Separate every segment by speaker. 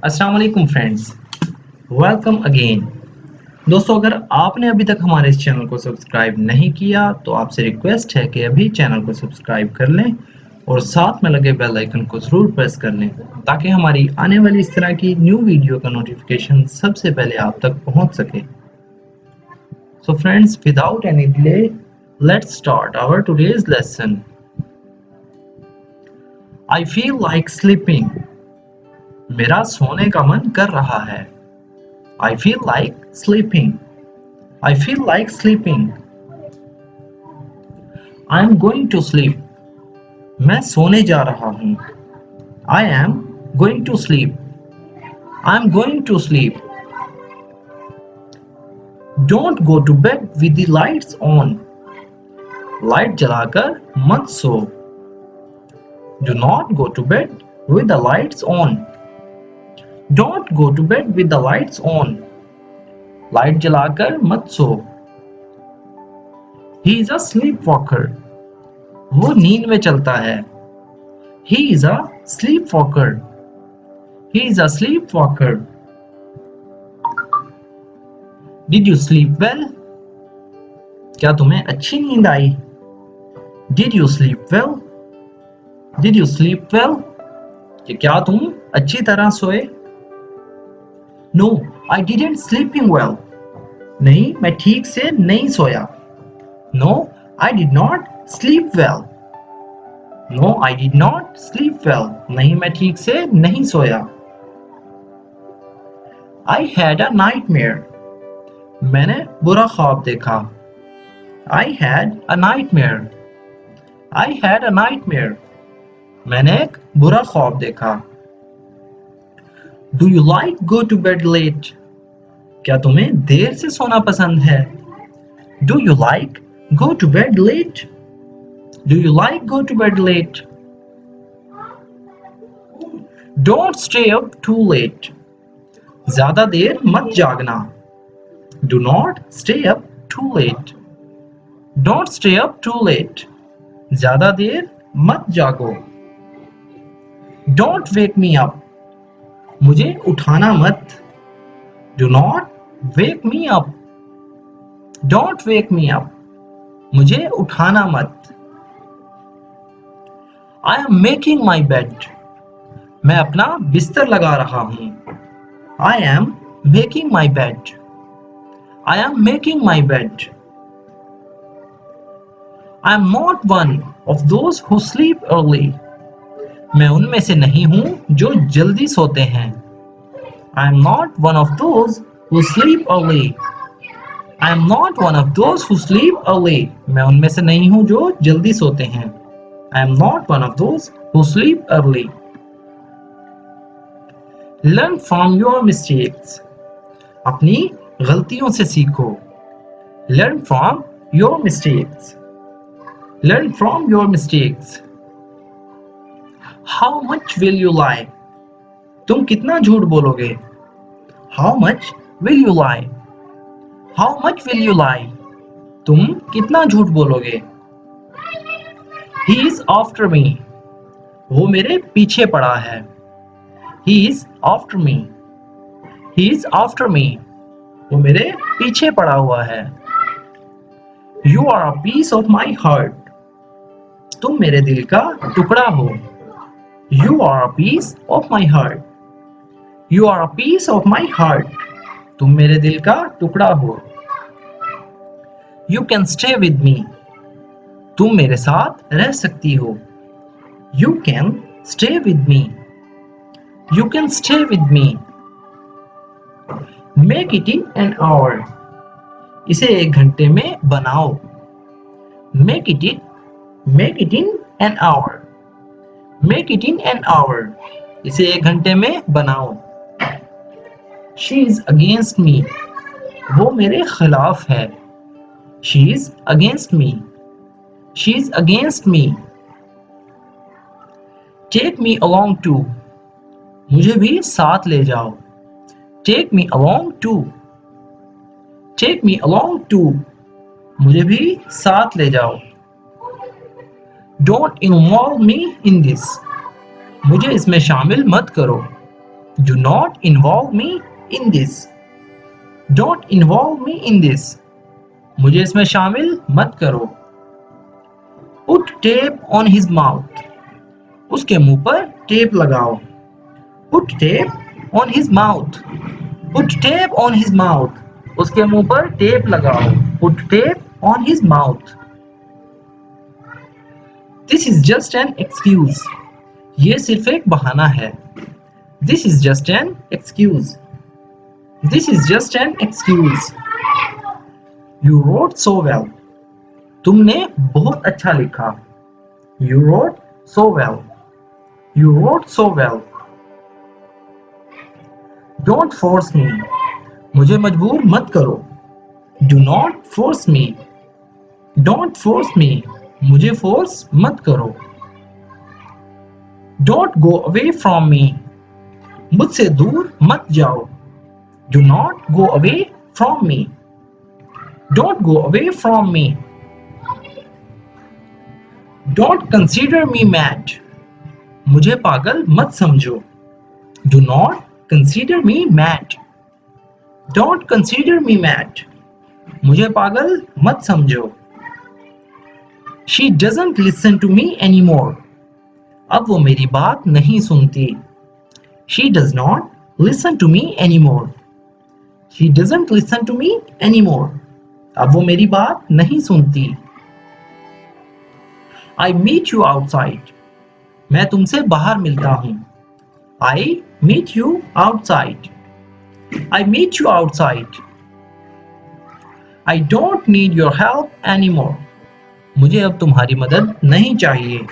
Speaker 1: अस्सलाम वालेकुम friends, welcome again. दोस्तों, अगर आपने अभी तक हमारे इस चैनल को सब्सक्राइब नहीं किया तो आपसे रिक्वेस्ट है कि अभी चैनल को सब्सक्राइब कर लें और साथ में लगे बेल आइकन को ज़रूर प्रेस कर लें ताकि हमारी आने वाली इस तरह की न्यू वीडियो का नोटिफिकेशन सबसे पहले आप तक पहुंच सके। So friends, without any delay, let's start our today's lesson. I feel like sleeping. मेरा सोने का मन कर रहा है। I feel like sleeping. I feel like sleeping. I'm going to sleep. मैं सोने जा रहा हूँ। I am going to sleep. I'm going to sleep. Don't go to bed with the lights on. Light जलाकर मत सो। Do not go to bed with the lights on. Don't go to bed with the lights on. Light जलाकर मत सो। He is a sleepwalker. वो नींद में चलता है। He is a sleepwalker. He is a sleepwalker. Did you sleep well? क्या तुम्हें अच्छी नींद आई? Did you sleep well? Did you sleep well? कि क्या तुम अच्छी तरह सोए? No, I didn't sleeping well. नहीं, मैं ठीक से नहीं सोया। No, I did not sleep well. No, I did not sleep well. नहीं, मैं ठीक से नहीं सोया। I had a nightmare. मैंने बुरा ख्वाब देखा। I had a nightmare. I had a nightmare. मैंने एक बुरा ख्वाब देखा। Do you like go to bed late? क्या तुम्हें देर से सोना पसंद है? Do you like go to bed late? Do you like go to bed late? Don't stay up too late. ज़्यादा देर मत जागना। Do not stay up too late. Don't stay up too late. ज़्यादा देर मत जागो। Don't wake me up. मुझे उठाना मत। Do not wake me up. Don't wake me up. मुझे उठाना मत। I am making my bed. मैं अपना बिस्तर लगा रहा हूँ। I am making my bed. I am making my bed. I am not one of those who sleep early. मैं उनमें से नहीं हूँ जो जल्दी सोते हैं। I am not one of those who sleep early. I am not one of those who sleep early. मैं उनमें से नहीं हूँ जो जल्दी सोते हैं। I am not one of those who sleep early. Learn from your mistakes. अपनी गलतियों से सीखो। Learn from your mistakes. Learn from your mistakes. How much will you lie? तुम कितना झूठ बोलोगे? How much will you lie? How much will you lie? तुम कितना झूठ बोलोगे? He is after me. वो मेरे पीछे पड़ा है। He is after me. He is after me. वो मेरे पीछे पड़ा हुआ है। You are a piece of my heart. तुम मेरे दिल का टुकड़ा हो। You are a piece of my heart. You are a piece of my heart. तुम मेरे दिल का टुकड़ा हो। You can stay with me. तुम मेरे साथ रह सकती हो। You can stay with me. You can stay with me. Make it in an hour. इसे 1 घंटे में बनाओ। Make it in an hour. Make it in an hour. इसे 1 घंटे में बनाओ। She is against me. वो मेरे खिलाफ है। She is against me. She is against me. Take me along too. मुझे भी साथ ले जाओ। Take me along too. Take me along too. मुझे भी साथ ले जाओ। Don't involve me in this. मुझे इसमें शामिल मत करो। Do not involve me in this. Don't involve me in this. मुझे इसमें शामिल मत करो. Put tape on his mouth. उसके मुंह पर टेप लगाओ. Put tape on his mouth. Put tape on his mouth. उसके मुंह पर टेप लगाओ. Put tape on his mouth. This is just an excuse. ये सिर्फ एक बहाना है. This is just an excuse. This is just an excuse. You wrote so well. तुमने बहुत अच्छा लिखा. You wrote so well. You wrote so well. Don't force me. मुझे मजबूर मत करो. Do not force me. Don't force me. मुझे force मत करो. Don't go away from me. मुझसे दूर मत जाओ. Do not go away from me. Don't go away from me. Don't consider me mad. मुझे पागल मत समझो. Do not consider me mad. Don't consider me mad. मुझे पागल मत समझो. She doesn't listen to me anymore. अब वो मेरी बात नहीं सुनती. She does not listen to me anymore. She doesn't listen to me anymore. अब वो मेरी बात नहीं सुनती. I meet you outside. मैं तुमसे बाहर मिलता हूँ. I meet you outside. I meet you outside. I don't need your help anymore. मुझे अब तुम्हारी मदद नहीं चाहिए.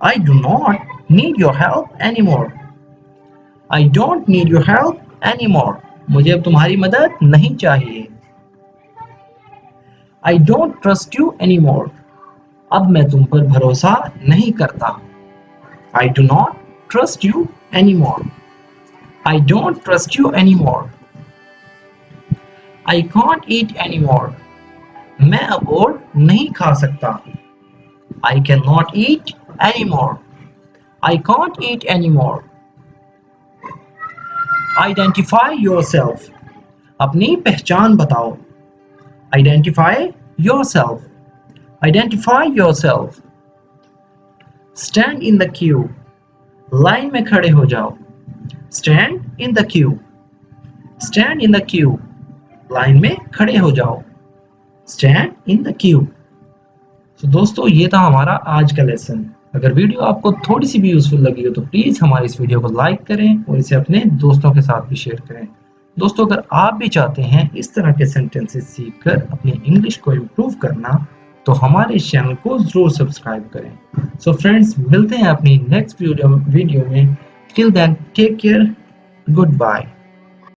Speaker 1: I do not need your help anymore. I don't need your help anymore. मुझे अब तुम्हारी मदद नहीं चाहिए. I don't trust you anymore. अब मैं तुम पर भरोसा नहीं करता. I do not trust you anymore. I don't trust you anymore. I can't eat anymore. मैं अब और नहीं खा सकता. I cannot eat anymore. I can't eat anymore. Identify yourself. अपनी पहचान बताओ. Identify yourself. Identify yourself. Stand in the queue. Line में खड़े हो जाओ. Stand in the queue. Stand in the queue. Line में खड़े हो जाओ. Stand in the queue. तो दोस्तों ये था हमारा आज का लेसन. अगर वीडियो आपको थोड़ी सी भी यूजफुल लगी हो तो प्लीज हमारे इस वीडियो को लाइक करें और इसे अपने दोस्तों के साथ भी शेयर करें. दोस्तों अगर आप भी चाहते हैं इस तरह के सेंटेंसेस सीखकर अपनी इंग्लिश को इम्प्रूव करना तो हमारे इस चैनल को जरूर सब्सक्राइब करें. सो फ्रेंड्स मिलते हैं अपनी नेक्स्ट वीडियो में. Till then take care. Good bye.